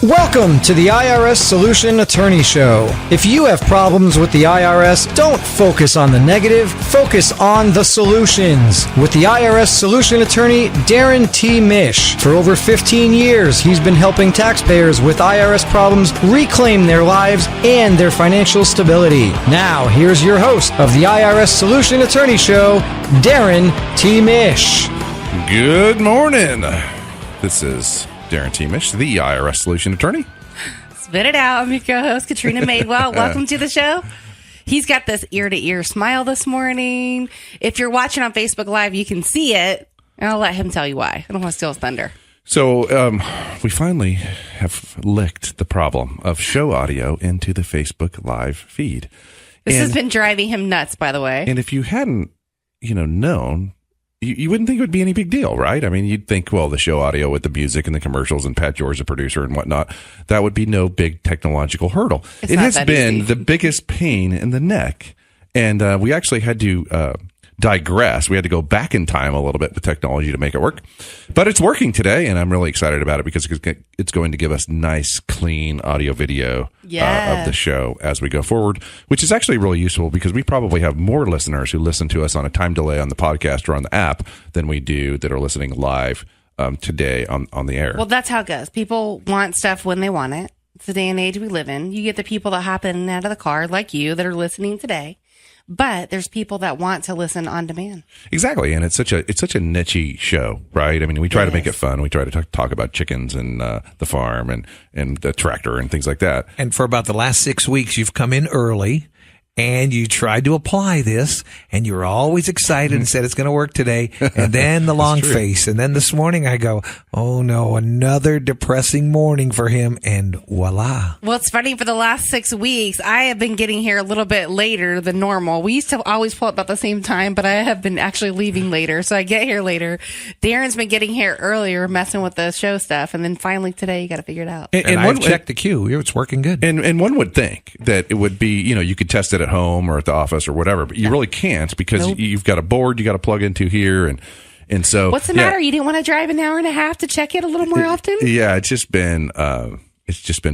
Welcome to the IRS Solution Attorney Show. If you have problems with the IRS, don't focus on the negative, focus on the solutions. With the IRS Solution Attorney, Darrin T. Mish. For over 15 years, he's been helping taxpayers with IRS problems reclaim their lives and their financial stability. Now, here's your host of the IRS Solution Attorney Show, Darrin T. Mish. Good morning. This is Darrin T. Mish, the IRS Solution Attorney. Spit it out. I'm your co-host, Katrina Madewell. Welcome to the show. He's got this ear-to-ear smile this morning. If you're watching on Facebook Live, you can see it. And I'll let him tell you why. I don't want to steal his thunder. So we finally have licked the problem of show audio into the Facebook Live feed. This has been driving him nuts, by the way. And if you hadn't, known, you wouldn't think it would be any big deal, right? I mean, you'd think, well, the show audio with the music and the commercials and Pat George, the producer and whatnot, that would be no big technological hurdle. It has been the biggest pain in the neck. And we actually had to digress. We had to go back in time a little bit with technology to make it work. But it's working today, and I'm really excited about it because it's going to give us nice, clean audio video of the show as we go forward, which is actually really useful because we probably have more listeners who listen to us on a time delay on the podcast or on the app than we do that are listening live today on the air. Well, that's how it goes. People want stuff when they want it. It's the day and age we live in. You get the people that hop in and out of the car like you that are listening today. But there's people that want to listen on demand. Exactly, and it's such a niche-y show, right? I mean, we try to make it fun. We try to talk about chickens and the farm and the tractor and things like that. And for about the last 6 weeks, you've come in early, and you tried to apply this, and you were always excited and said it's going to work today. And then the long face. And then this morning I go, oh no, another depressing morning for him. And voila. Well, it's funny. For the last 6 weeks, I have been getting here a little bit later than normal. We used to always pull up about the same time, but I have been actually leaving later. So I get here later. Darren's been getting here earlier, messing with the show stuff. And then finally today, you got to figure it out. And I've checked the queue. It's working good. And one would think that it would be, you could test it at home or at the office or whatever, but you really can't because you've got a board you got to plug into here, and so what's the matter? You didn't want to drive an hour and a half to check it a little more often? Yeah, it's just been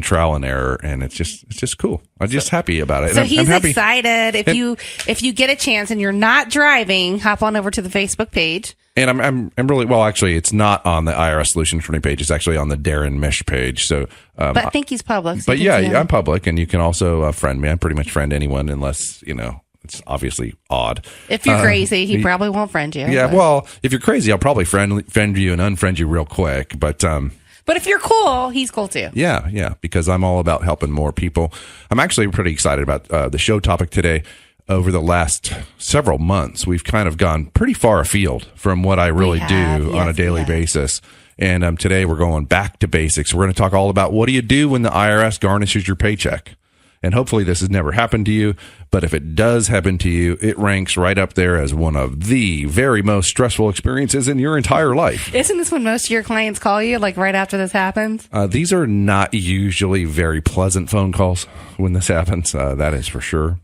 trial and error, and it's just cool. I'm just happy about it. So he's excited. If you get a chance and you're not driving, hop on over to the Facebook page. And I'm really, well, actually, it's not on the IRS Solution Attorney page. It's actually on the Darrin Mish page. So, but I think he's public. So but yeah, I'm public, and you can also friend me. I pretty much friend anyone unless, it's obviously odd. If you're crazy, he probably won't friend you. Yeah, well, if you're crazy, I'll probably friend you and unfriend you real quick. But if you're cool, he's cool too. Yeah, because I'm all about helping more people. I'm actually pretty excited about the show topic today. Over the last several months, we've kind of gone pretty far afield from what I really do on a daily basis. And today we're going back to basics. We're going to talk all about what do you do when the IRS garnishes your paycheck. And hopefully this has never happened to you. But if it does happen to you, it ranks right up there as one of the very most stressful experiences in your entire life. Isn't this when most of your clients call you, like right after this happens? These are not usually very pleasant phone calls when this happens. That is for sure.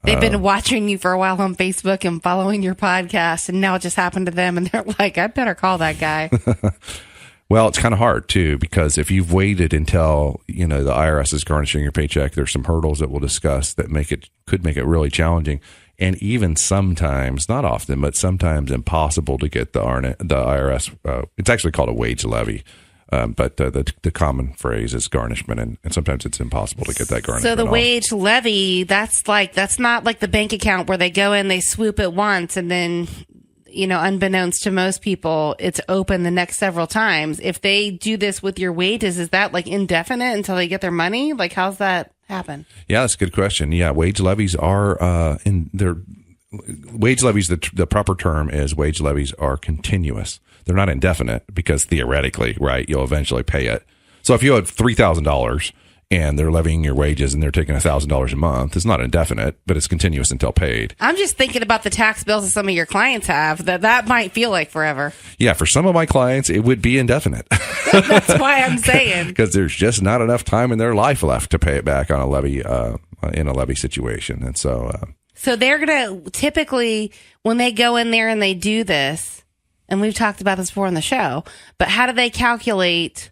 They've been watching you for a while on Facebook and following your podcast, and now it just happened to them, and they're like, I better call that guy. Well, it's kind of hard, too, because if you've waited until, the IRS is garnishing your paycheck, there's some hurdles that we'll discuss that could make it really challenging, and even sometimes, not often, but sometimes impossible to get the IRS. It's actually called a wage levy. But the common phrase is garnishment, and sometimes it's impossible to get that garnishment. So the wage levy, that's not like the bank account where they go in, they swoop it once, and then, unbeknownst to most people, it's open the next several times. If they do this with your wages, is that like indefinite until they get their money? Like, how's that happen? Yeah, that's a good question. Yeah, wage levies are wage levies, the proper term is wage levies are continuous. They're not indefinite because theoretically, right, you'll eventually pay it. So if you have $3,000 and they're levying your wages and they're taking $1,000 a month, it's not indefinite, but it's continuous until paid. I'm just thinking about the tax bills that some of your clients have, that might feel like forever. Yeah, for some of my clients, it would be indefinite. That's why I'm saying. Because there's just not enough time in their life left to pay it back on a levy, in a levy situation. And so... So they're going to typically, when they go in there and they do this, and we've talked about this before on the show, but how do they calculate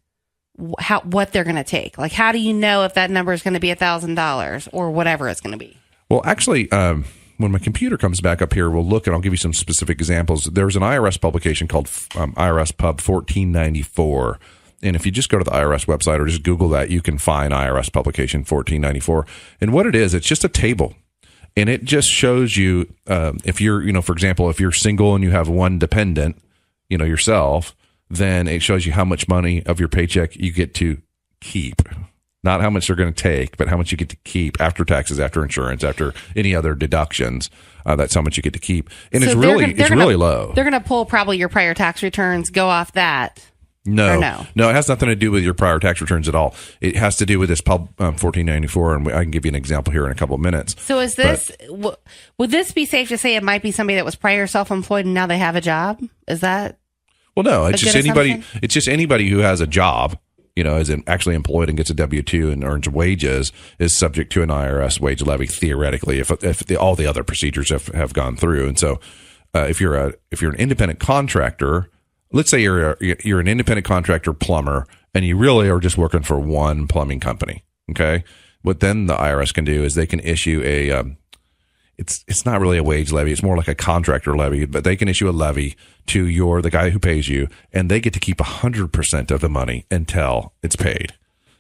what they're going to take? Like, how do you know if that number is going to be $1,000 or whatever it's going to be? Well, actually, when my computer comes back up here, we'll look and I'll give you some specific examples. There's an IRS publication called IRS Pub 1494. And if you just go to the IRS website or just Google that, you can find IRS publication 1494. And what it is, it's just a table. And it just shows you if you're, for example, if you're single and you have one dependent, yourself, then it shows you how much money of your paycheck you get to keep. Not how much they're going to take, but how much you get to keep after taxes, after insurance, after any other deductions. That's how much you get to keep. And it's really low. They're going to pull probably your prior tax returns, go off that. No, it has nothing to do with your prior tax returns at all. It has to do with this Pub 1494, and I can give you an example here in a couple of minutes. So is this, would this be safe to say it might be somebody that was prior self-employed and now they have a job? Is that? Well, no, it's just anybody. It's just anybody who has a job, is actually employed and gets a W-2 and earns wages is subject to an IRS wage levy theoretically if all the other procedures have gone through. And so, if you're an independent contractor. Let's say you're an independent contractor plumber and you really are just working for one plumbing company. Okay. What then the IRS can do is they can issue it's not really a wage levy. It's more like a contractor levy, but they can issue a levy to the guy who pays you, and they get to keep 100% of the money until it's paid.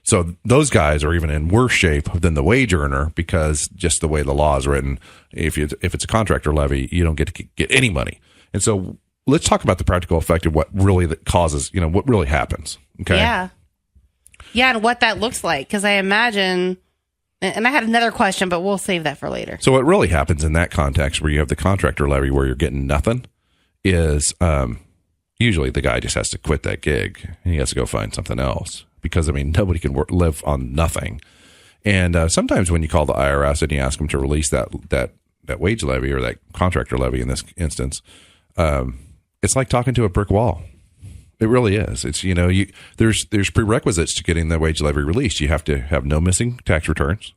So those guys are even in worse shape than the wage earner because just the way the law is written, if it's a contractor levy, you don't get to get any money. And so let's talk about the practical effect of what really that causes, what really happens. Okay. Yeah. Yeah. And what that looks like. Cause I imagine, and I had another question, but we'll save that for later. So what really happens in that context where you have the contractor levy where you're getting nothing is, usually the guy just has to quit that gig and he has to go find something else because nobody can live on nothing. And, sometimes when you call the IRS and you ask them to release that wage levy or that contractor levy in this instance, it's like talking to a brick wall. It really is. It's, there's prerequisites to getting the wage levy released. You have to have no missing tax returns.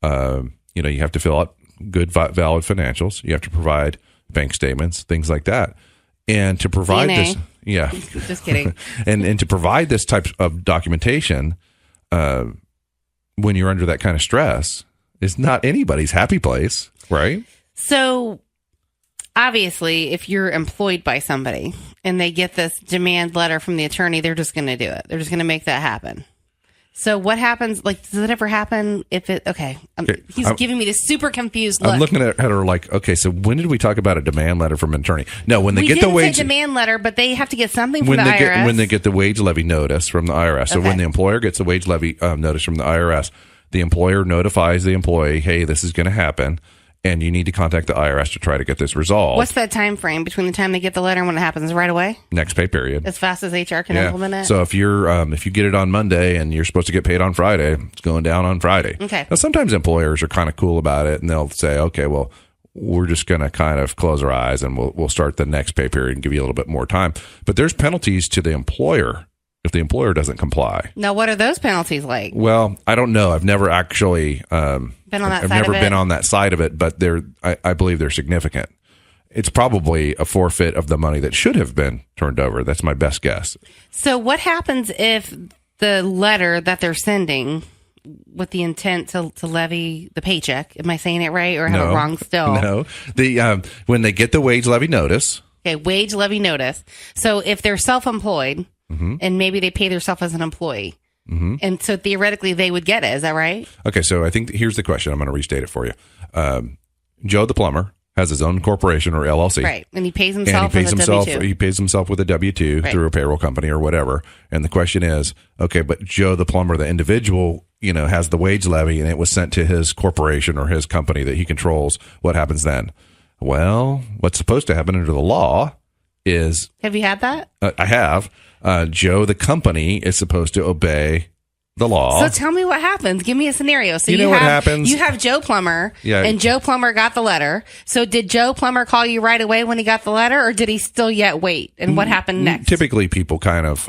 You have to fill out good, valid financials. You have to provide bank statements, things like that. And to provide DNA. this, yeah. Just kidding. and to provide this type of documentation, when you're under that kind of stress, is not anybody's happy place, right? So obviously, if you're employed by somebody and they get this demand letter from the attorney, they're just going to do it. They're just going to make that happen. So what happens? Like, does it ever happen if it, okay. He's giving me this super confused look. I'm looking at her like, okay, so when did we talk about a demand letter from an attorney? No, when they we get the didn't wage say demand letter, but they have to get something from the IRS. When they get the wage levy notice from the IRS. So when the employer gets the wage levy notice from the IRS, the employer notifies the employee, hey, this is going to happen. And you need to contact the IRS to try to get this resolved. What's that time frame between the time they get the letter and when it happens? Right away? Next pay period. As fast as HR can implement it? So if you get it on Monday and you're supposed to get paid on Friday, it's going down on Friday. Okay. Now, sometimes employers are kind of cool about it and they'll say, okay, well, we're just going to kind of close our eyes and we'll start the next pay period and give you a little bit more time. But there's penalties to the employer if the employer doesn't comply. Now, what are those penalties like? Well, I don't know. I've never actually been on that I've side never of it? been on that side of it, but I believe they're significant. It's probably a forfeit of the money that should have been turned over. That's my best guess. So what happens if the letter that they're sending with the intent to levy the paycheck, am I saying it right or have it wrong still? No. When they get the wage levy notice. Okay, wage levy notice. So if they're self-employed and maybe they pay themselves as an employee, and so theoretically they would get it. Is that right? Okay, so I think here's the question. I'm going to restate it for you. Joe the plumber has his own corporation or LLC. Right, and he pays himself with a W-2. He pays himself with a W-2 through a payroll company or whatever. And the question is, okay, but Joe the plumber, the individual, has the wage levy and it was sent to his corporation or his company that he controls. What happens then? Well, what's supposed to happen under the law is... Have you had that? I have. Joe, the company, is supposed to obey the law. So tell me what happens. Give me a scenario. So what happens? You have Joe Plumber, and Joe Plumber got the letter. So did Joe Plumber call you right away when he got the letter, or did he still yet wait? And what happened next? Typically, people kind of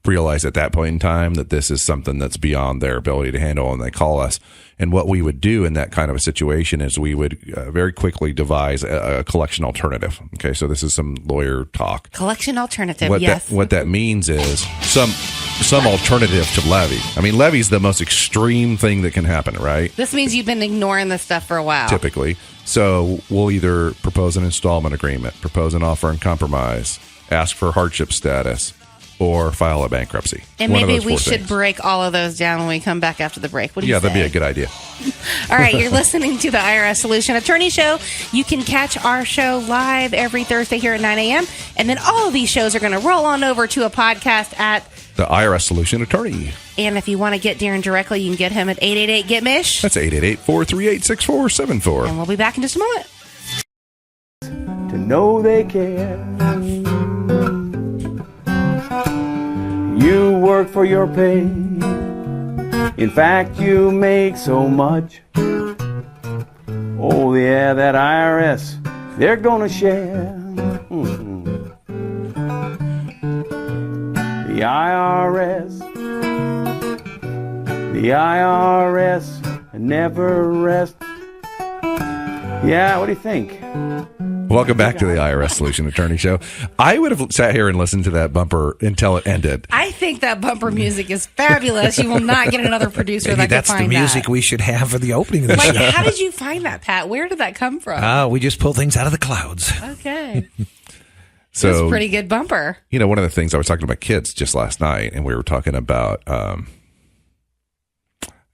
realize at that point in time that this is something that's beyond their ability to handle, and they call us And what we would do in that kind of a situation is we would very quickly devise a collection alternative. Okay, so this is some lawyer talk. Collection alternative, What that means is some alternative to levy. I mean, levy's the most extreme thing that can happen, right? This means you've been ignoring this stuff for a while. Typically. So we'll either propose an installment agreement, propose an offer in compromise, ask for hardship status, or file a bankruptcy. And maybe we should break all of those down when we come back after the break. What do you say? Yeah, that'd be a good idea. All right, you're listening to the IRS Solution Attorney Show. You can catch our show live every Thursday here at 9 a.m. And then all of these shows are going to roll on over to a podcast at the IRS Solution Attorney. And if you want to get Darrin directly, you can get him at 888-GET-MISH. That's 888-438-6474. And we'll be back in just a moment. To know they care. You work for your pay. In fact, you make so much. Oh yeah, that IRS, they're gonna share. The IRS never rest. Yeah, what do you think? Welcome back to the IRS Solution Attorney Show. I would have sat here and listened to that bumper until it ended. I think that bumper music is fabulous. You will not get another producer Maybe that that's can find the music that. we should have for the opening of the Like, show. how did you find that, Pat? Where did that come from? We just pull things out of the clouds. Okay. So That's a pretty good bumper. You know, one of the things I was talking to my kids just last night, and we were talking about, I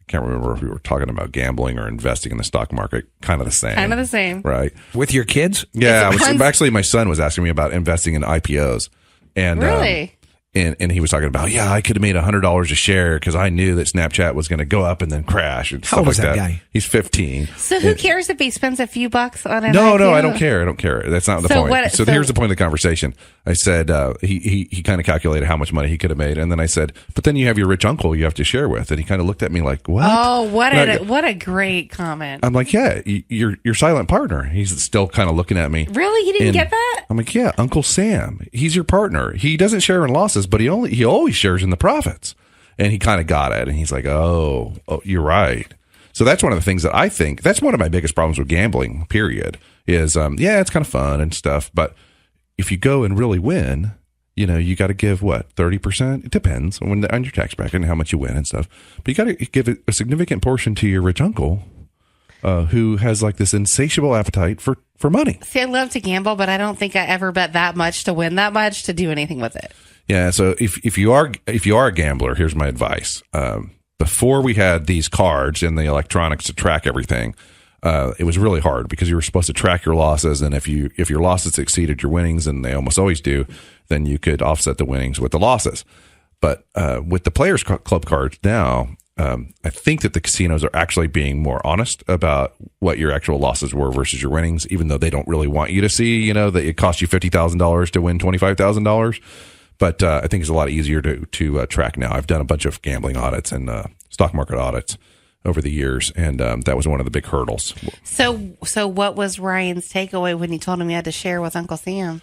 can't remember if we were talking about gambling or investing in the stock market. Kind of the same. Kind of the same. Right. With your kids? Yeah. Actually, my son was asking me about investing in IPOs. And, Really? And he was talking about, I could have made $100 a share because I knew that Snapchat was going to go up and then crash and How stuff old like is that guy? He's 15. So who cares if he spends a few bucks on an No, IPO? I don't care. I don't care. That's not the So point. what- so so- here's the point of the conversation. I said, he kind of calculated how much money he could have made. And then I said, but then you have your rich uncle you have to share with. And he kind of looked at me like, what? Oh, what And a great comment. I'm like, yeah, your silent partner. He's still kind of looking at me. Really? He didn't get that? I'm like, yeah, Uncle Sam. He's your partner. He doesn't share in losses, but he always shares in the profits. And he kind of got it. And he's like, oh, you're right. So that's one of the things that I think, that's one of my biggest problems with gambling, period, is, it's kind of fun and stuff. But if you go and really win, you got to give what, 30%? It depends on your tax bracket and how much you win and stuff. But you got to give a significant portion to your rich uncle, who has like this insatiable appetite for money. See, I love to gamble, but I don't think I ever bet that much to win that much to do anything with it. Yeah. So if you are a gambler, here's my advice. Before we had these cards and the electronics to track everything, it was really hard because you were supposed to track your losses. And if your losses exceeded your winnings, and they almost always do, then you could offset the winnings with the losses. But with the Players Club cards now, I think that the casinos are actually being more honest about what your actual losses were versus your winnings, even though they don't really want you to see, that it cost you $50,000 to win $25,000. But I think it's a lot easier to track now. I've done a bunch of gambling audits and stock market audits over the years, and that was one of the big hurdles. So what was Ryan's takeaway when he told him he had to share with Uncle Sam?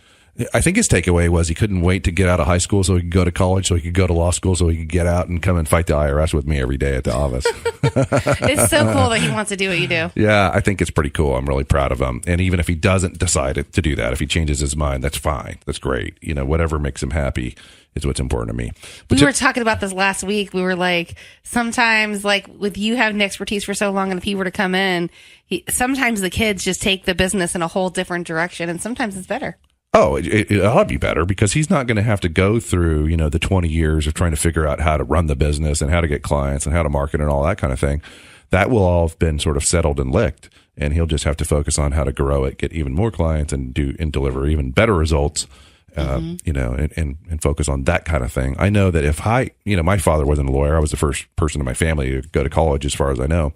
I think his takeaway was he couldn't wait to get out of high school so he could go to college, so he could go to law school, so he could get out and come and fight the IRS with me every day at the office. It's so cool that he wants to do what you do. Yeah, I think it's pretty cool. I'm really proud of him. And even if he doesn't decide to do that, if he changes his mind, that's fine. That's great. Whatever makes him happy is what's important to me. But We were talking about this last week. We were like, sometimes, like, with you having expertise for so long, and if he were to come in, sometimes the kids just take the business in a whole different direction, and sometimes it's better. Oh, it ought to be better because he's not going to have to go through, the 20 years of trying to figure out how to run the business and how to get clients and how to market and all that kind of thing. That will all have been sort of settled and licked, and he'll just have to focus on how to grow it, get even more clients, and deliver even better results. And focus on that kind of thing. I know that if my father wasn't a lawyer. I was the first person in my family to go to college, as far as I know.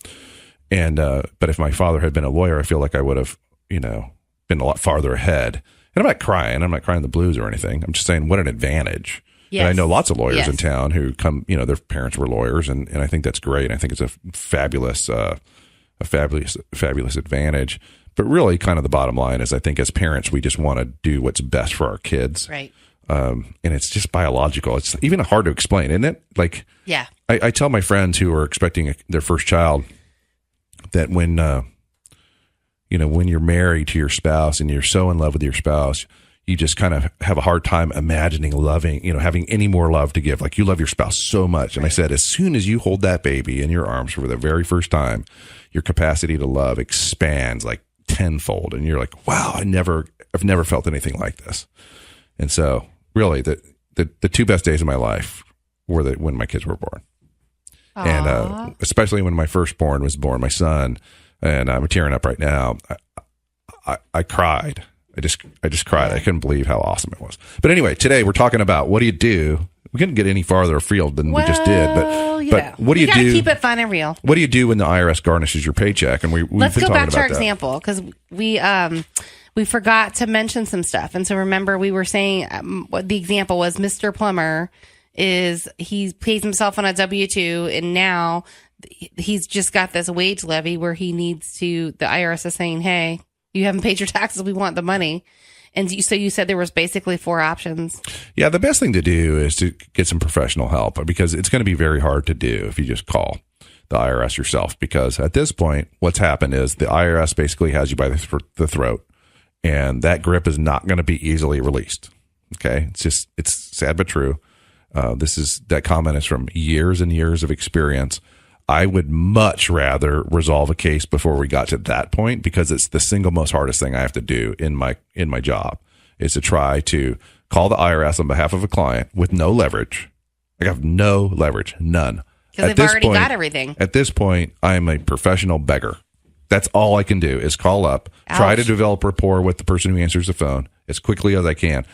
And but if my father had been a lawyer, I feel like I would have, been a lot farther ahead. And I'm not crying. I'm not crying the blues or anything. I'm just saying what an advantage. Yes. And I know lots of lawyers Yes. in town who come, their parents were lawyers, and I think that's great. I think it's a fabulous advantage. But really, kind of the bottom line is, I think as parents, we just want to do what's best for our kids. Right. And it's just biological. It's even hard to explain, isn't it? Like, Yeah. I tell my friends who are expecting their first child, that when when you're married to your spouse and you're so in love with your spouse, you just kind of have a hard time imagining loving, having any more love to give. Like you love your spouse so much. And I said, as soon as you hold that baby in your arms for the very first time, your capacity to love expands like tenfold. And you're like, wow, I've never felt anything like this. And so really the two best days of my life were when my kids were born. Aww. And especially when my firstborn was born, my son, and I'm tearing up right now. I cried. I just cried. I couldn't believe how awesome it was. But anyway, today we're talking about what do you do? We couldn't get any farther afield than we just did. But what do you do? Keep it fun and real. What do you do when the IRS garnishes your paycheck? And let's go back to our example because we forgot to mention some stuff. And so remember, we were saying what the example was. Mr. Plumber he pays himself on a W-2, and now he's just got this wage levy where he needs to. The IRS is saying, "Hey, you haven't paid your taxes. We want the money." And so you said there was basically 4 options. Yeah, the best thing to do is to get some professional help because it's going to be very hard to do if you just call the IRS yourself. Because at this point, what's happened is the IRS basically has you by the throat, and that grip is not going to be easily released. Okay, it's sad but true. That comment is from years and years of experience. I would much rather resolve a case before we got to that point because it's the single most hardest thing I have to do in my job is to try to call the IRS on behalf of a client with no leverage. I have no leverage, none. Because they've already got everything. At this point, I am a professional beggar. That's all I can do is call up, try to develop rapport with the person who answers the phone as quickly as I can.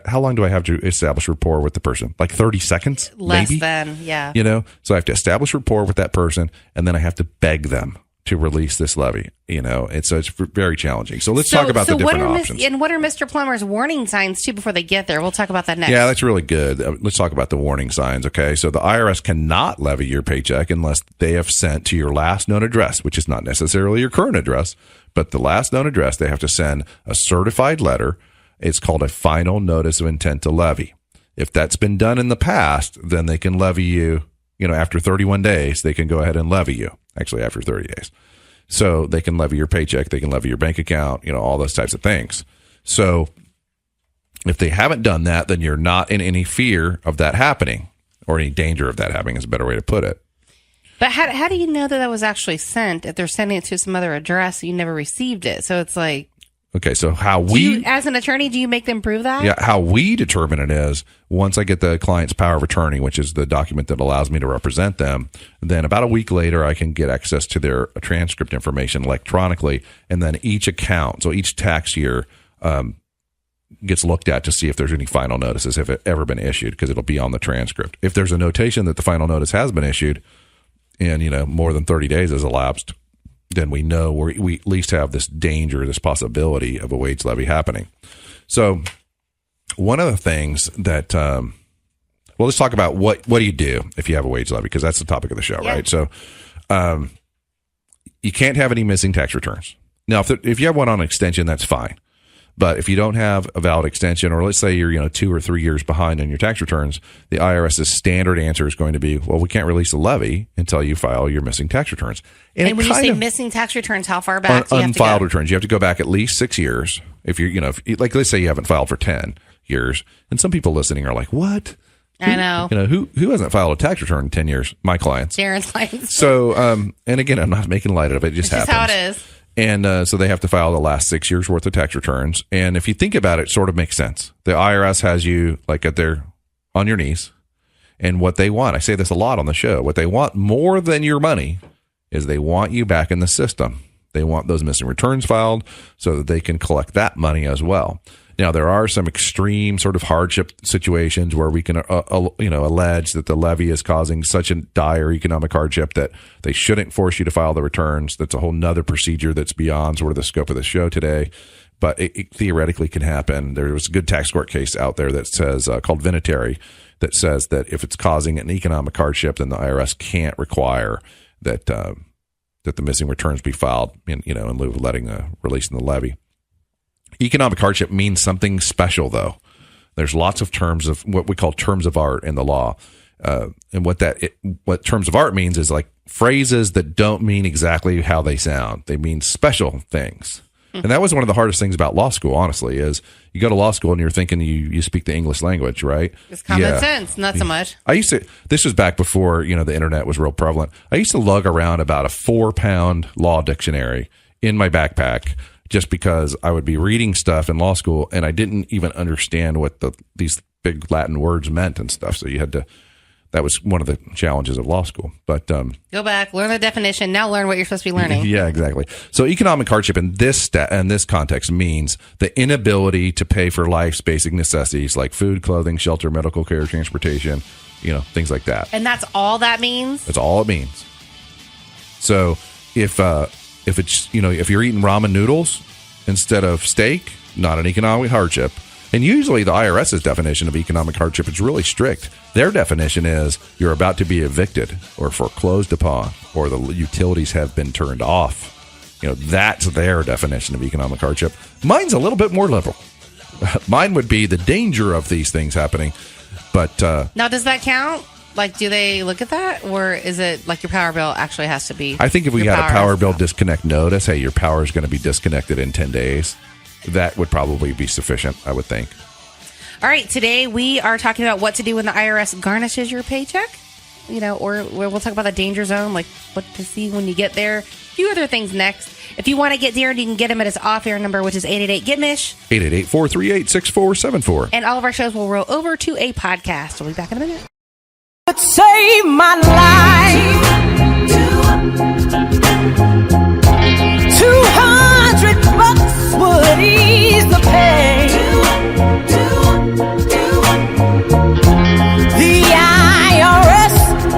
How long do I have to establish rapport with the person? Like 30 seconds? Less maybe? than, yeah. So I have to establish rapport with that person, and then I have to beg them to release this levy, and so it's very challenging. So let's talk about the different options. And what are Mr. Plumber's warning signs, too, before they get there? We'll talk about that next. Yeah, that's really good. Let's talk about the warning signs, okay? So the IRS cannot levy your paycheck unless they have sent to your last known address, which is not necessarily your current address, but the last known address, they have to send a certified letter. It's called a final notice of intent to levy. If that's been done in the past, then they can levy you, after 31 days, they can go ahead and levy you. Actually, after 30 days. So they can levy your paycheck, they can levy your bank account, all those types of things. So if they haven't done that, then you're not in any fear of that happening or any danger of that happening is a better way to put it. But how do you know that was actually sent if they're sending it to some other address you never received it? So it's like... Okay, so as an attorney, do you make them prove that? Yeah, how we determine it is once I get the client's power of attorney, which is the document that allows me to represent them, then about a week later I can get access to their transcript information electronically, and then each account, so each tax year gets looked at to see if there's any final notices, if it ever been issued, because it'll be on the transcript. If there's a notation that the final notice has been issued and, more than 30 days has elapsed, then we know we at least have this danger, this possibility of a wage levy happening. So one of the things that, let's talk about what do you do if you have a wage levy, because that's the topic of the show, right? So you can't have any missing tax returns. Now, if you have one on extension, that's fine. But if you don't have a valid extension, or let's say you're 2 or 3 years behind on your tax returns, the IRS's standard answer is going to be, well, we can't release the levy until you file your missing tax returns. And when you say missing tax returns, how far back do you have to go? Unfiled returns. You have to go back at least 6 years. If you're, like let's say you haven't filed for 10 years, and some people listening are like, what? I know. Who hasn't filed a tax return in 10 years? My clients. Darren's clients. So, and again, I'm not making light of it. It just happens. Just how it is. And so they have to file the last 6 years worth of tax returns. And if you think about it, it sort of makes sense. The IRS has you like on your knees. And what they want, I say this a lot on the show, what they want more than your money is they want you back in the system. They want those missing returns filed so that they can collect that money as well. Now, there are some extreme sort of hardship situations where we can, allege that the levy is causing such a dire economic hardship that they shouldn't force you to file the returns. That's a whole nother procedure that's beyond sort of the scope of the show today. But it theoretically can happen. There was a good tax court case out there that says, called Vinatieri, that says that if it's causing an economic hardship, then the IRS can't require that the missing returns be filed in lieu of releasing the levy. Economic hardship means something special, though. There's lots of terms of what we call terms of art in the law. And what terms of art means is like phrases that don't mean exactly how they sound. They mean special things. And that was one of the hardest things about law school, honestly, is you go to law school and you're thinking you speak the English language, right? It's common sense, not so much. This was back before, the internet was real prevalent. I used to lug around about a 4-pound law dictionary in my backpack just because I would be reading stuff in law school and I didn't even understand what these big Latin words meant and stuff. So that was one of the challenges of law school. But go back, learn the definition. Now learn what you're supposed to be learning. Yeah, exactly. So economic hardship in this context means the inability to pay for life's basic necessities like food, clothing, shelter, medical care, transportation, things like that. And that's all that means? That's all it means. So if it's if you're eating ramen noodles instead of steak, not an economic hardship. And usually the IRS's definition of economic hardship is really strict. Their definition is you're about to be evicted or foreclosed upon or the utilities have been turned off. That's their definition of economic hardship. Mine's a little bit more liberal. Mine would be the danger of these things happening. But now, does that count? Like, do they look at that? Or is it like your power bill actually has to be? I think if we had a power bill disconnect notice, hey, your power is going to be disconnected in 10 days. That would probably be sufficient, I would think. All right. Today we are talking about what to do when the IRS garnishes your paycheck. Or we'll talk about the danger zone, like what to see when you get there. A few other things next. If you want to get Darrin, you can get him at his off-air number, which is 888-GET-MISH. 888-438-6474. And all of our shows will roll over to a podcast. We'll be back in a minute. Save my life. $200 would ease the pain. The IRS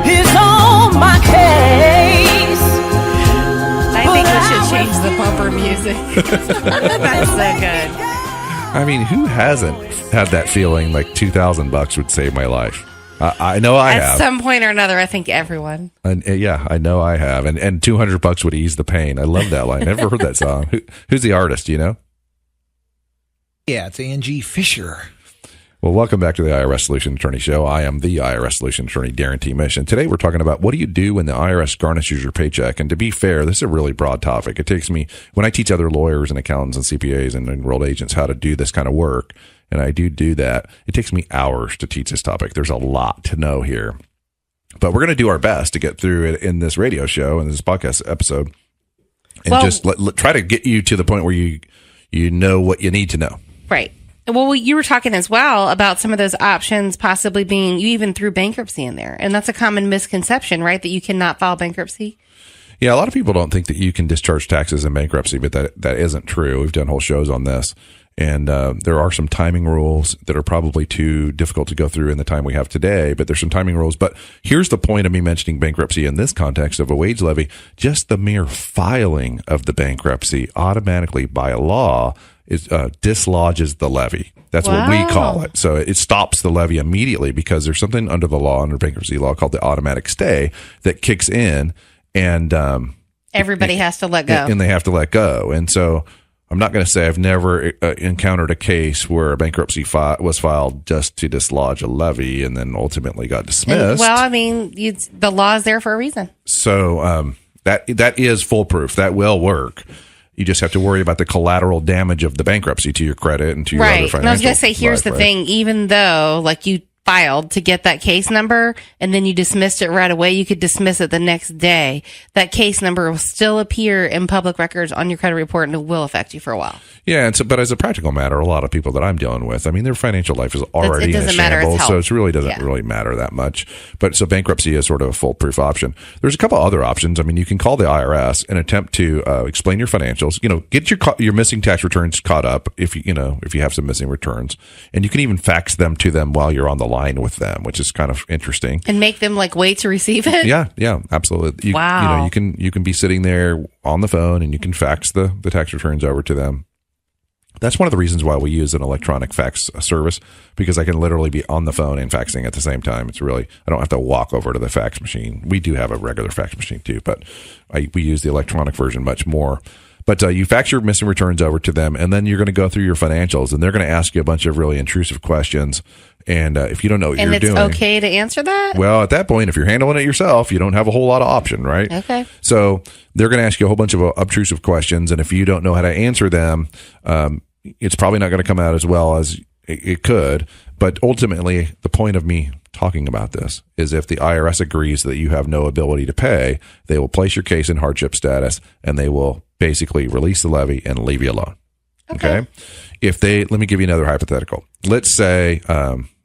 is on my case. I think we should change the bumper music. That's so good. I mean, who hasn't had that feeling like $2,000 would save my life? I know I have. At some point or another, I think everyone. And yeah, I know I have. And $200 would ease the pain. I love that line. Never heard that song. Who's the artist? Do you know? Yeah, it's Angie Fisher. Well, welcome back to the IRS Solution Attorney Show. I am the IRS Solution Attorney, Darrin T. Mish. And today we're talking about what do you do when the IRS garnishes your paycheck? And to be fair, this is a really broad topic. It takes me, when I teach other lawyers and accountants and CPAs and enrolled agents how to do this kind of work, and I do that, it takes me hours to teach this topic. There's a lot to know here. But we're going to do our best to get through it in this radio show and this podcast episode and just try to get you to the point where you know what you need to know. Right. Well, you were talking as well about some of those options possibly being, you even threw bankruptcy in there. And that's a common misconception, right? That you cannot file bankruptcy. Yeah, a lot of people don't think that you can discharge taxes in bankruptcy, but that isn't true. We've done whole shows on this. And there are some timing rules that are probably too difficult to go through in the time we have today, but there's some timing rules. But here's the point of me mentioning bankruptcy in this context of a wage levy. Just the mere filing of the bankruptcy automatically by law dislodges the levy. That's what we call it. So it stops the levy immediately because there's something under the law, under bankruptcy law, called the automatic stay that kicks in, and everybody has to let go. And they have to let go. And so I'm not going to say I've never encountered a case where a bankruptcy was filed just to dislodge a levy and then ultimately got dismissed. Well, I mean, the law is there for a reason. So that is foolproof. That will work. You just have to worry about the collateral damage of the bankruptcy to your credit and to your other financial. And I was going to say, here's the thing. Even though, like, you filed to get that case number and then you dismissed it right away, you could dismiss it the next day. That case number will still appear in public records on your credit report and it will affect you for a while. Yeah, but as a practical matter, a lot of people that I'm dealing with, I mean, their financial life is already in a shambles, so it really doesn't really matter that much. But so bankruptcy is sort of a foolproof option. There's a couple other options. I mean, you can call the IRS and attempt to explain your financials. Get your missing tax returns caught up if you have some missing returns, and you can even fax them to them while you're on the line with them, which is kind of interesting. And make them wait to receive it. Yeah, absolutely. Wow. You can be sitting there on the phone and you can fax the tax returns over to them. That's one of the reasons why we use an electronic fax service, because I can literally be on the phone and faxing at the same time. It's really, I don't have to walk over to the fax machine. We do have a regular fax machine too, but we use the electronic version much more. But you fax your missing returns over to them, and then you're going to go through your financials, and they're going to ask you a bunch of really intrusive questions. And if you don't know what you're doing, and it's okay to answer that? Well, at that point, if you're handling it yourself, you don't have a whole lot of option, right? Okay. So they're going to ask you a whole bunch of obtrusive questions, and if you don't know how to answer them, it's probably not going to come out as well as it could. But ultimately, the point of me talking about this is if the IRS agrees that you have no ability to pay, they will place your case in hardship status, and they will basically release the levy and leave you alone. Okay. Let me give you another hypothetical. Let's say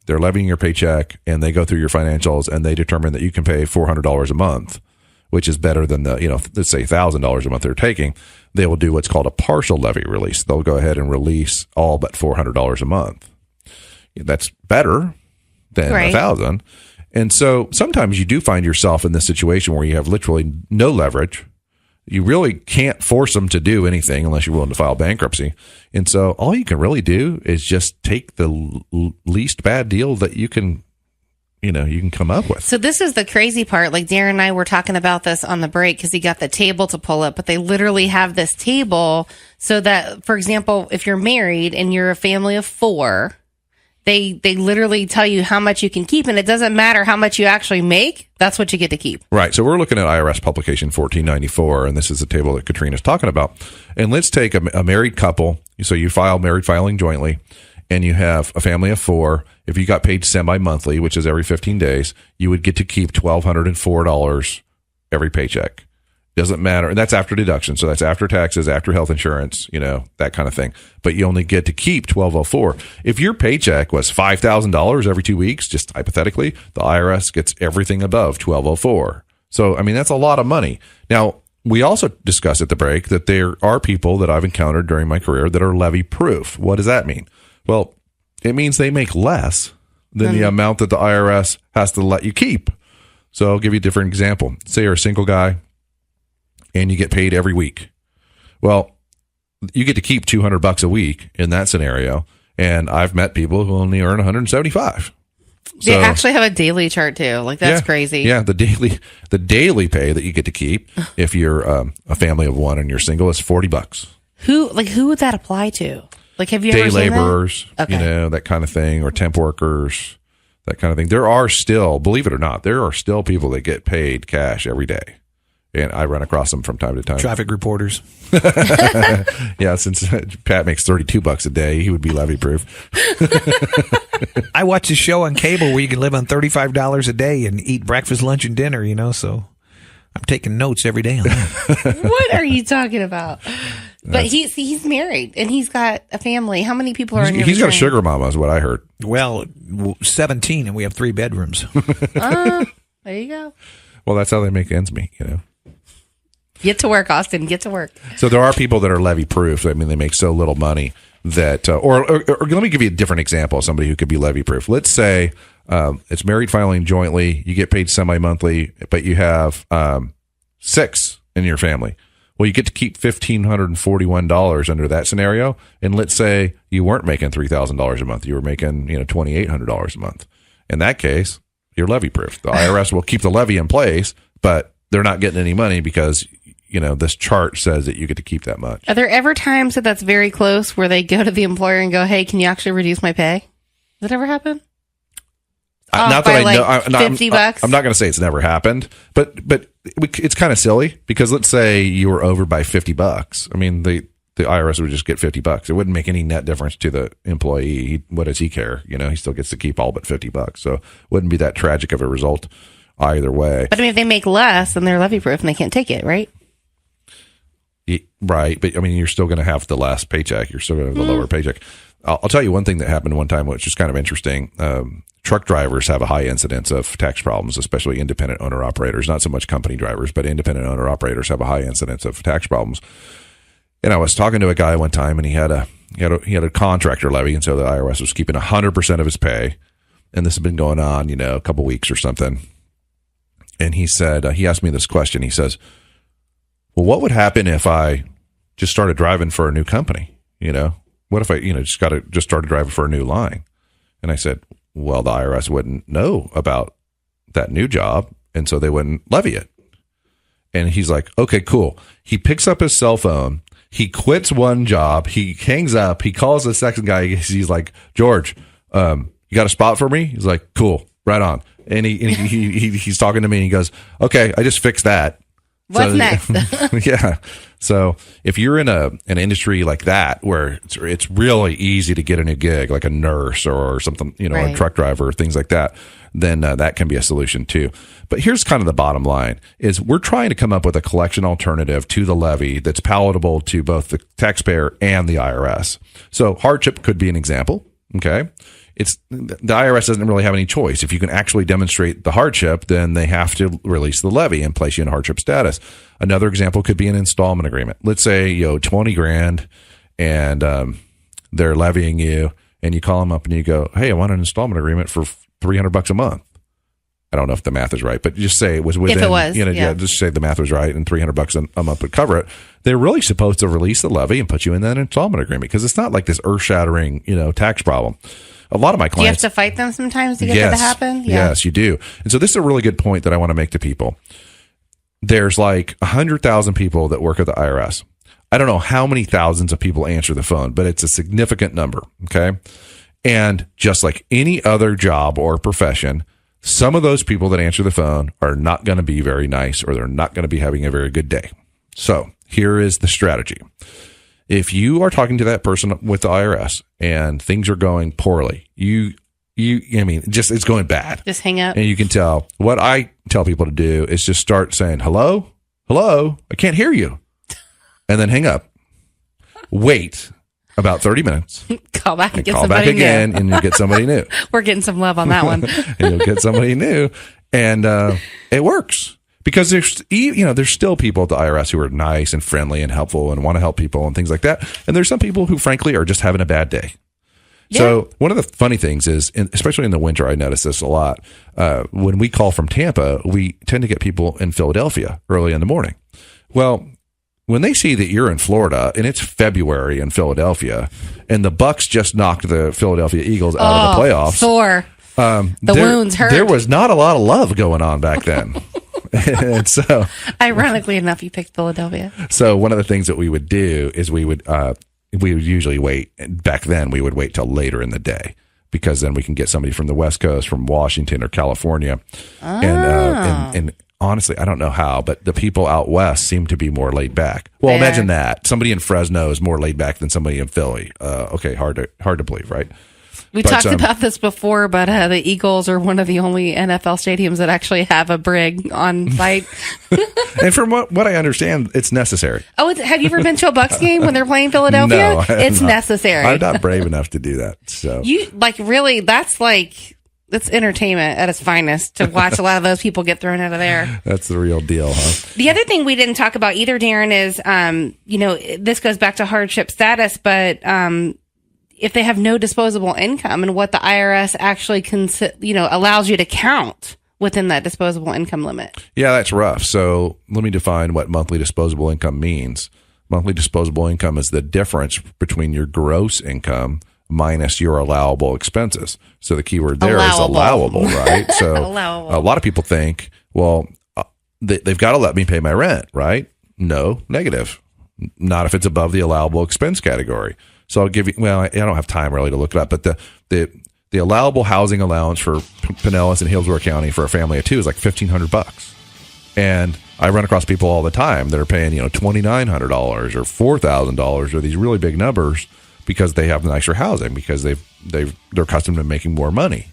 they're levying your paycheck, and they go through your financials, and they determine that you can pay $400 a month, which is better than the, let's say $1,000 a month they're taking. They will do what's called a partial levy release. They'll go ahead and release all but $400 a month. That's better than $1,000. And so sometimes you do find yourself in this situation where you have literally no leverage. You really can't force them to do anything unless you're willing to file bankruptcy. And so all you can really do is just take the least bad deal that you can come up with. So this is the crazy part. Like Darrin and I were talking about this on the break because he got the table to pull up, but they literally have this table so that, for example, if you're married and you're a family of 4, they literally tell you how much you can keep, and it doesn't matter how much you actually make. That's what you get to keep. Right. So we're looking at IRS publication 1494, and this is the table that Katrina's talking about. And let's take a married couple. So you file married filing jointly, and you have a family of 4. If you got paid semi-monthly, which is every 15 days, you would get to keep $1,204 every paycheck. Doesn't matter. And that's after deduction. So that's after taxes, after health insurance, that kind of thing. But you only get to keep $1,204. If your paycheck was $5,000 every 2 weeks, just hypothetically, the IRS gets everything above $1,204. So, that's a lot of money. Now, we also discussed at the break that there are people that I've encountered during my career that are levy proof. What does that mean? Well, it means they make less than the amount that the IRS has to let you keep. So I'll give you a different example. Say you're a single guy and you get paid every week. Well, you get to keep $200 a week in that scenario. And I've met people who only earn $175. They actually have a daily chart too. Like that's crazy. Yeah, the daily pay that you get to keep if you're a family of 1 and you're single is $40. Who would that apply to? Like, have you day ever seen laborers, that? Okay. That kind of thing, or temp workers, that kind of thing. There are still, believe it or not, there are still people that get paid cash every day. And I run across them from time to time. Traffic reporters. Yeah, since Pat makes $32 a day, he would be levy proof. I watch a show on cable where you can live on $35 a day and eat breakfast, lunch, and dinner, so I'm taking notes every day on that. What are you talking about? But he's married and he's got a family. How many people are in your He's got a sugar mama is what I heard. Well, 17 and we have 3 bedrooms. There you go. Well, that's how they make ends meet, Get to work, Austin. Get to work. So there are people that are levy proof. They make so little money that, or let me give you a different example of somebody who could be levy proof. Let's say it's married filing jointly. You get paid semi-monthly, but you have 6 in your family. Well, you get to keep $1,541 under that scenario. And let's say you weren't making $3,000 a month. You were making, $2,800 a month. In that case, you're levy proof. The IRS will keep the levy in place, but they're not getting any money because this chart says that you get to keep that much. Are there ever times that that's very close where they go to the employer and go, "Hey, can you actually reduce my pay?" Does that ever happen? Not that I know. $50. I'm not going to say it's never happened, but it's kind of silly because let's say you were over by $50. The IRS would just get $50. It wouldn't make any net difference to the employee. What does he care? He still gets to keep all but $50. So it wouldn't be that tragic of a result either way. But if they make less, then they're levy proof and they can't take it, right? Right. But you're still going to have the last paycheck. You're still going to have the lower paycheck. I'll tell you one thing that happened one time, which is kind of interesting. Truck drivers have a high incidence of tax problems, especially independent owner operators, not so much company drivers, but independent owner operators have a high incidence of tax problems. And I was talking to a guy one time and he had a contractor levy. And so the IRS was keeping 100% of his pay. And this has been going on, a couple weeks or something. And he said, he asked me this question. He says, well, what would happen if I just started driving for a new company? What if I, just started driving for a new line? And I said, well, the IRS wouldn't know about that new job. And so they wouldn't levy it. And he's like, okay, cool. He picks up his cell phone. He quits one job. He hangs up. He calls the second guy. He's like, George, you got a spot for me? He's like, cool, right on. And he's talking to me and he goes, okay, I just fixed that. What's next? Yeah. So if you're in an industry like that where it's really easy to get a new gig, like a nurse or something, a truck driver, things like that, then that can be a solution too. But here's kind of the bottom line is we're trying to come up with a collection alternative to the levy that's palatable to both the taxpayer and the IRS. So hardship could be an example. Okay. The IRS doesn't really have any choice. If you can actually demonstrate the hardship, then they have to release the levy and place you in hardship status. Another example could be an installment agreement. Let's say you owe $20,000 and they're levying you, and you call them up and you go, "Hey, I want an installment agreement for $300 a month." I don't know if the math is right, but just say it was within. If it was, just say the math was right and $300 a month would cover it. They're really supposed to release the levy and put you in that installment agreement because it's not like this earth-shattering, tax problem. A lot of my clients. Do you have to fight them sometimes to get that to happen? Yeah. Yes, you do. And so this is a really good point that I want to make to people. There's like 100,000 people that work at the IRS. I don't know how many thousands of people answer the phone, but it's a significant number. Okay. And just like any other job or profession, some of those people that answer the phone are not going to be very nice or they're not going to be having a very good day. So here is the strategy. If you are talking to that person with the IRS and things are going poorly, it's going bad. Just hang up. And you can tell. What I tell people to do is just start saying, hello, I can't hear you. And then hang up. Wait about 30 minutes. Call back and get call somebody back again and you'll get somebody new. We're getting some love on that one. And you'll get somebody new. And it works. Because there's still people at the IRS who are nice and friendly and helpful and want to help people and things like that. And there's some people who, frankly, are just having a bad day. Yeah. So one of the funny things is, especially in the winter, I notice this a lot. When we call from Tampa, we tend to get people in Philadelphia early in the morning. Well, when they see that you're in Florida and it's February in Philadelphia and the Bucks just knocked the Philadelphia Eagles out of the playoffs. Sore. The wounds hurt. There was not a lot of love going on back then. And so, ironically enough, you picked Philadelphia. So one of the things that we would do is we would usually wait. Back then, we would wait till later in the day because then we can get somebody from the West Coast, from Washington or California. And honestly, I don't know how, but the people out west seem to be more laid back. Well, imagine that somebody in Fresno is more laid back than somebody in Philly. Okay, hard to believe, right? We talked about this before, but the Eagles are one of the only NFL stadiums that actually have a brig on site. And from what I understand, it's necessary. Oh, have you ever been to a Bucks game when they're playing Philadelphia? No, it's necessary. I'm not brave enough to do that. So that's entertainment at its finest to watch a lot of those people get thrown out of there. That's the real deal, huh? The other thing we didn't talk about either, Darrin, is this goes back to hardship status, but if they have no disposable income and what the IRS actually allows you to count within that disposable income limit. Yeah, that's rough. So let me define what monthly disposable income means. Monthly disposable income is the difference between your gross income minus your allowable expenses. So the key word there is allowable, right? So allowable. A lot of people think, well, they've got to let me pay my rent, right? No, negative. Not if it's above the allowable expense category. So I'll give you, I don't have time really to look it up, but the allowable housing allowance for Pinellas and Hillsborough County for a family of two is like $1,500. And I run across people all the time that are paying, $2,900 or $4,000 or these really big numbers because they have nicer housing, because they're accustomed to making more money.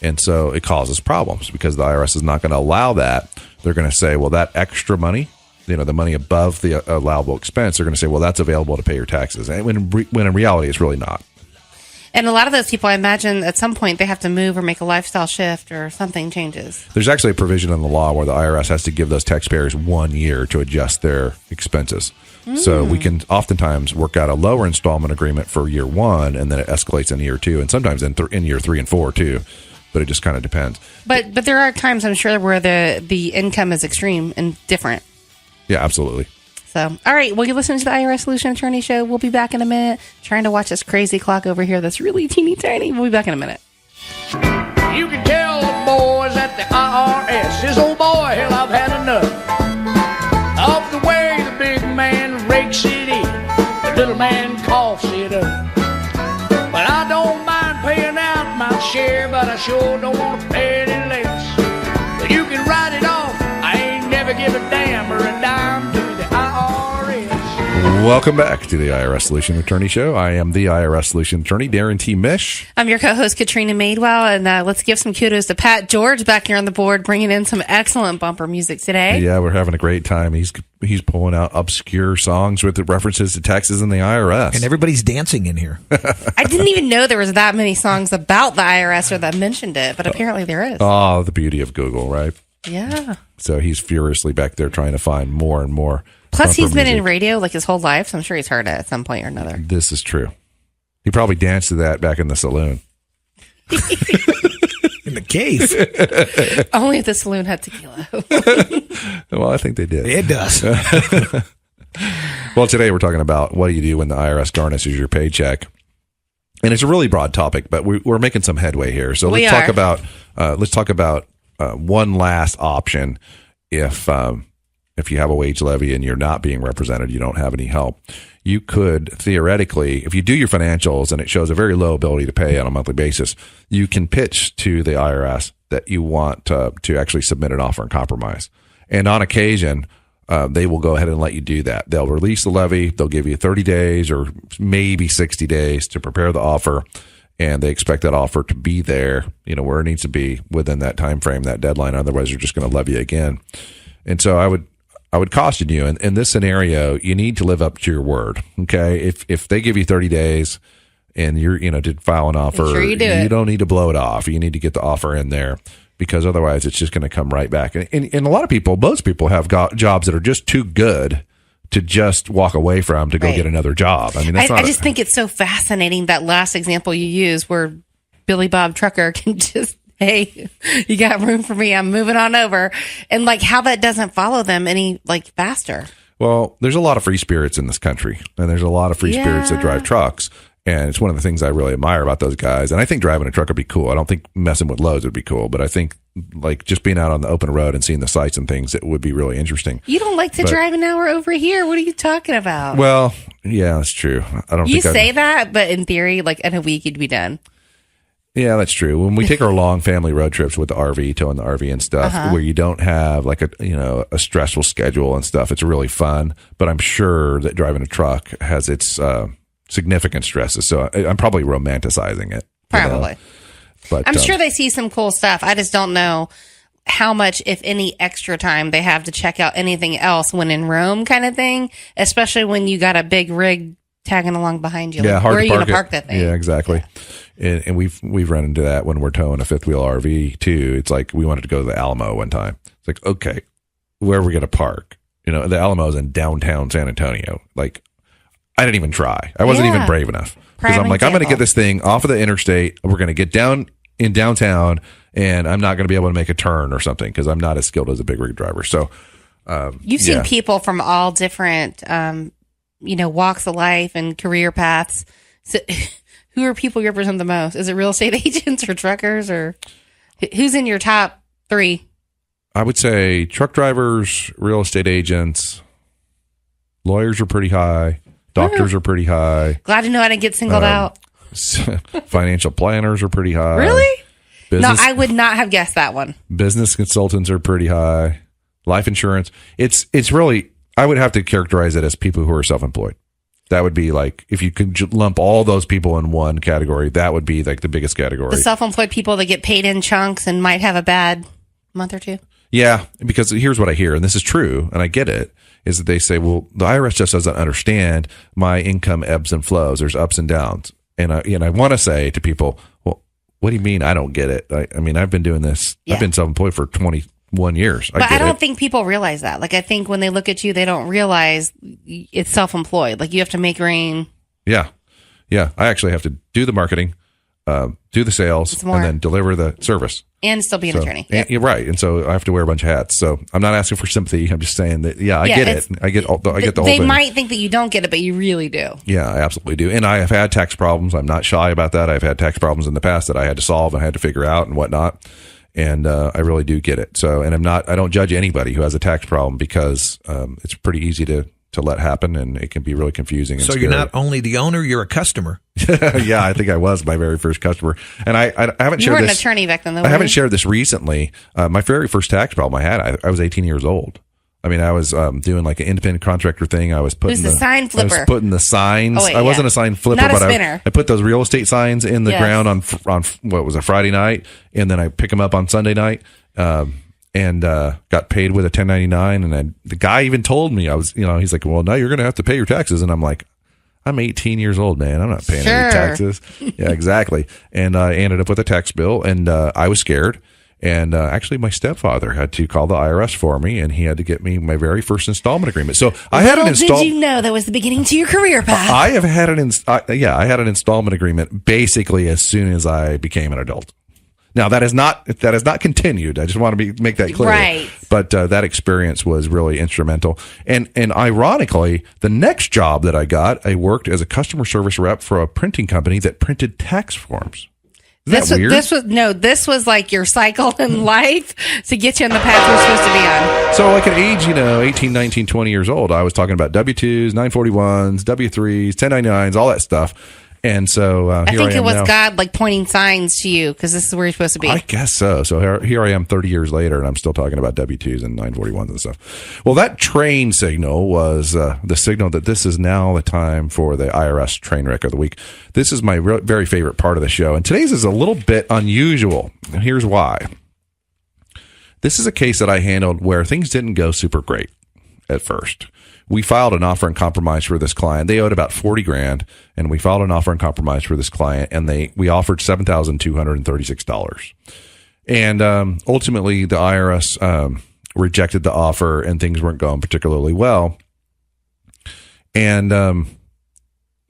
And so it causes problems because the IRS is not going to allow that. They're going to say, well, that extra money, the money above the allowable expense, they're going to say, well, that's available to pay your taxes. And when in reality, it's really not. And a lot of those people, I imagine, at some point they have to move or make a lifestyle shift or something changes. There's actually a provision in the law where the IRS has to give those taxpayers 1 year to adjust their expenses. So we can oftentimes work out a lower installment agreement for year one, and then it escalates in year two, and sometimes in year 3 and 4 too. But it just kind of depends. But there are times, I'm sure, where the income is extreme and different. Yeah, absolutely. So, all right. Well, you're listening to the IRS Solution Attorney Show. We'll be back in a minute. Trying to watch this crazy clock over here that's really teeny tiny. We'll be back in a minute. You can tell the boys at the IRS, this old boy, hell, I've had enough of the way the big man rakes it in. but I sure don't want to pay any less. But you can write it off. I ain't never give a damn or a dime to the IRS. Welcome back to the IRS Solution Attorney Show. I am the IRS Solution Attorney, Darrin T. Mish. I'm your co-host, Katrina Madewell, and let's give some kudos to Pat George back here on the board, bringing in some excellent bumper music today. Yeah, we're having a great time. He's pulling out obscure songs with the references to taxes and the IRS. And everybody's dancing in here. I didn't even know there was that many songs about the IRS or that mentioned it, but apparently there is. Oh, the beauty of Google, right? Yeah. So he's furiously back there trying to find more and more. Plus, he's been music. in radio like his whole life, so I'm sure he's heard it at some point or another. This is true. He probably danced to that back in the saloon. In the cave. Only if the saloon had tequila. Well, I think they did. It does. Well, today we're talking about what do you do when the IRS garnishes your paycheck. And it's a really broad topic, but we're making some headway here. So let's talk about one last option if you have a wage levy and you're not being represented, you don't have any help. You could theoretically, if you do your financials and it shows a very low ability to pay on a monthly basis, you can pitch to the IRS that you want to actually submit an offer and compromise. And on occasion, they will go ahead and let you do that. They'll release the levy. They'll give you 30 days or maybe 60 days to prepare the offer. And they expect that offer to be there, where it needs to be within that time frame, that deadline. Otherwise, they're just going to levy you again. And so I would caution you in this scenario, you need to live up to your word. Okay. If they give you 30 days and you're, to file an offer, sure you don't need to blow it off. You need to get the offer in there because otherwise it's just going to come right back. And a lot of people, most people have got jobs that are just too good to just walk away from to go get another job. I mean, I just think it's so fascinating that last example you used where Billy Bob Trucker can just, hey, you got room for me, I'm moving on over. And how that doesn't follow them any faster. Well, there's a lot of free spirits in this country, and there's a lot of free spirits that drive trucks. And it's one of the things I really admire about those guys. And I think driving a truck would be cool. I don't think messing with loads would be cool, but I think just being out on the open road and seeing the sights and things, it would be really interesting. You don't like to drive an hour over here. What are you talking about? Well, yeah, that's true. You say that, but in theory, in a week you'd be done. Yeah, that's true. When we take our long family road trips with the RV, towing the RV and stuff, where you don't have a stressful schedule and stuff, it's really fun. But I'm sure that driving a truck has its significant stresses. So I'm probably romanticizing it. Probably. But I'm sure they see some cool stuff. I just don't know how much, if any, extra time they have to check out anything else when in Rome kind of thing, especially when you got a big rig tagging along behind you. Yeah, where are you going to park that thing? Yeah, exactly. Yeah. And we've run into that when we're towing a fifth wheel RV too. It's like we wanted to go to the Alamo one time. It's like, okay, where are we going to park? The Alamo is in downtown San Antonio. I didn't even try. I wasn't even brave enough because I'm going to get this thing off of the interstate. We're going to get down in downtown and I'm not going to be able to make a turn or something because I'm not as skilled as a big rig driver. So you've seen people from all different walks of life and career paths. So, who are people you represent the most? Is it real estate agents or truckers, or who's in your top three? I would say truck drivers, real estate agents, lawyers are pretty high, doctors are pretty high. Glad to know I didn't get singled out. Financial planners are pretty high. Really? No, I would not have guessed that one. Business consultants are pretty high. Life insurance. It's really, I would have to characterize it as people who are self-employed. That would be if you could lump all those people in one category, that would be the biggest category. The self-employed people that get paid in chunks and might have a bad month or two. Yeah, because here's what I hear, and this is true, and I get it, is that they say, well, the IRS just doesn't understand my income ebbs and flows. There's ups and downs. And I want to say to people, well, what do you mean I don't get it? I mean, I've been doing this. Yeah. I've been self-employed for 21 years. But I don't think people realize that. I think when they look at you, they don't realize it's self-employed. You have to make rain. Yeah. Yeah. I actually have to do the marketing, do the sales, and then deliver the service. And still be an attorney. Yep. You're right. And so I have to wear a bunch of hats. So I'm not asking for sympathy. I'm just saying that, I get it. I get the whole thing. They might think that you don't get it, but you really do. Yeah, I absolutely do. And I have had tax problems. I'm not shy about that. I've had tax problems in the past that I had to solve and I had to figure out and whatnot. And I really do get it. So, and I don't judge anybody who has a tax problem because it's pretty easy to to let happen, and it can be really confusing. And So scary. you're not only the owner, you're a customer. Yeah, I think I was my very first customer, and I haven't You shared weren't this. an attorney back then, though. I haven't shared this recently. My very first tax problem I had, I was 18 years old. I mean, I was doing like an independent contractor thing. I was putting the sign flipper. I was putting the signs. Oh, wait, I wasn't yeah. a sign flipper, Not a but spinner. I put those real estate signs in the Yes. ground on what was a Friday night, and then I pick them up on Sunday night. And got paid with a 1099. And the guy even told me, he's like, well, now you're going to have to pay your taxes. And I'm like, I'm 18 years old, man. I'm not paying any taxes. Yeah, exactly. And I ended up with a tax bill, and I was scared. And actually, my stepfather had to call the IRS for me, and he had to get me my very first installment agreement. So I had an installment. Did you know that was the beginning to your career path? I have had I had an installment agreement basically as soon as I became an adult. Now that is not continued. I just want to make that clear. Right. But that experience was really instrumental. And ironically, the next job that I got, I worked as a customer service rep for a printing company that printed tax forms. Isn't that weird? This was like your cycle in life to get you on the path you're supposed to be on. So like at age, 18, 19, 20 years old, I was talking about W-2s, 941s, W-3s, 1099s, all that stuff. And so I here think I am it was now. God like pointing signs to you because this is where you're supposed to be. I guess so. So here I am 30 years later, and I'm still talking about W-2s and 941s and stuff. Well, that train signal was the signal that this is now the time for the IRS train wreck of the week. This is my very favorite part of the show, and today's is a little bit unusual. And here's why. This is a case that I handled where things didn't go super great at first. We filed an offer in compromise for this client. They owed about $40,000, and we filed an offer in compromise for this client, and we offered $7,236. And ultimately, the IRS rejected the offer, and things weren't going particularly well. And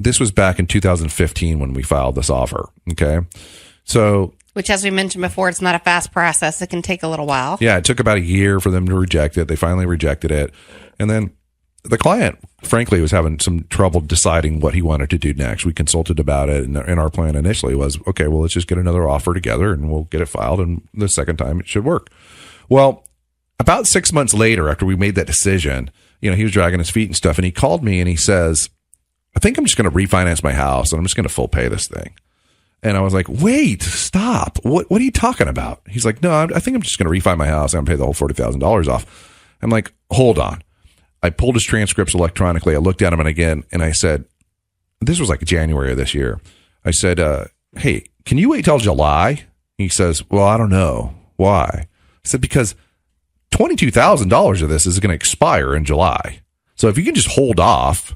this was back in 2015 when we filed this offer. Okay, so. Which, as we mentioned before, it's not a fast process. It can take a little while. Yeah, it took about a year for them to reject it. They finally rejected it, and then. The client, frankly, was having some trouble deciding what he wanted to do next. We consulted about it, and our plan initially was, okay, well, let's just get another offer together, and we'll get it filed, and the second time it should work. Well, about 6 months later, after we made that decision, he was dragging his feet and stuff, and he called me, and he says, I think I'm just going to refinance my house, and I'm just going to full pay this thing. And I was like, wait, stop. What are you talking about? He's like, no, I think I'm just going to refi my house, and I'm going to pay the whole $40,000 off. I'm like, hold on. I pulled his transcripts electronically. I looked at them again, and I said, this was like January of this year. I said, hey, can you wait till July? He says, well, I don't know. Why? I said, because $22,000 of this is going to expire in July. So if you can just hold off,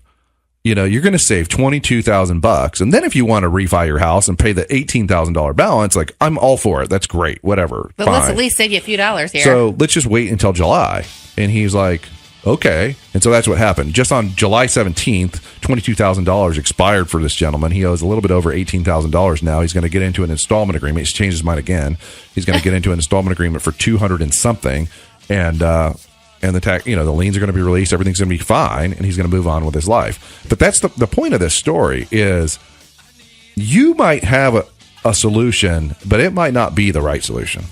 you're going to save $22,000. And then if you want to refi your house and pay the $18,000 balance, like, I'm all for it. That's great. Whatever. But fine. let's at least save you a few dollars here. So let's just wait until July. And he's like, okay. And so that's what happened. Just on July 17th, $22,000 expired for this gentleman. He owes a little bit over $18,000 now. He's going to get into an installment agreement. He's changed his mind again. He's going to get into an installment agreement for $200 and something. And the the liens are going to be released. Everything's going to be fine. And he's going to move on with his life. But that's the point of this story is you might have a solution, but it might not be the right solution.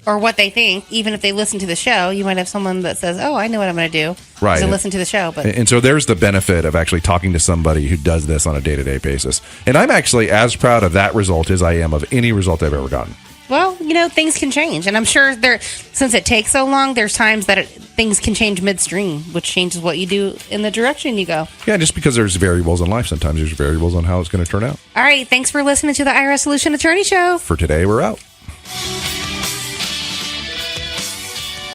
Or what they think, even if they listen to the show, you might have someone that says, oh, I know what I'm going to do. Right. To listen to the show. And so there's the benefit of actually talking to somebody who does this on a day-to-day basis. And I'm actually as proud of that result as I am of any result I've ever gotten. Well, things can change. And I'm sure since it takes so long, there's times that things can change midstream, which changes what you do in the direction you go. Yeah, just because there's variables in life, sometimes there's variables on how it's going to turn out. All right. Thanks for listening to the IRS Solution Attorney Show. For today, we're out.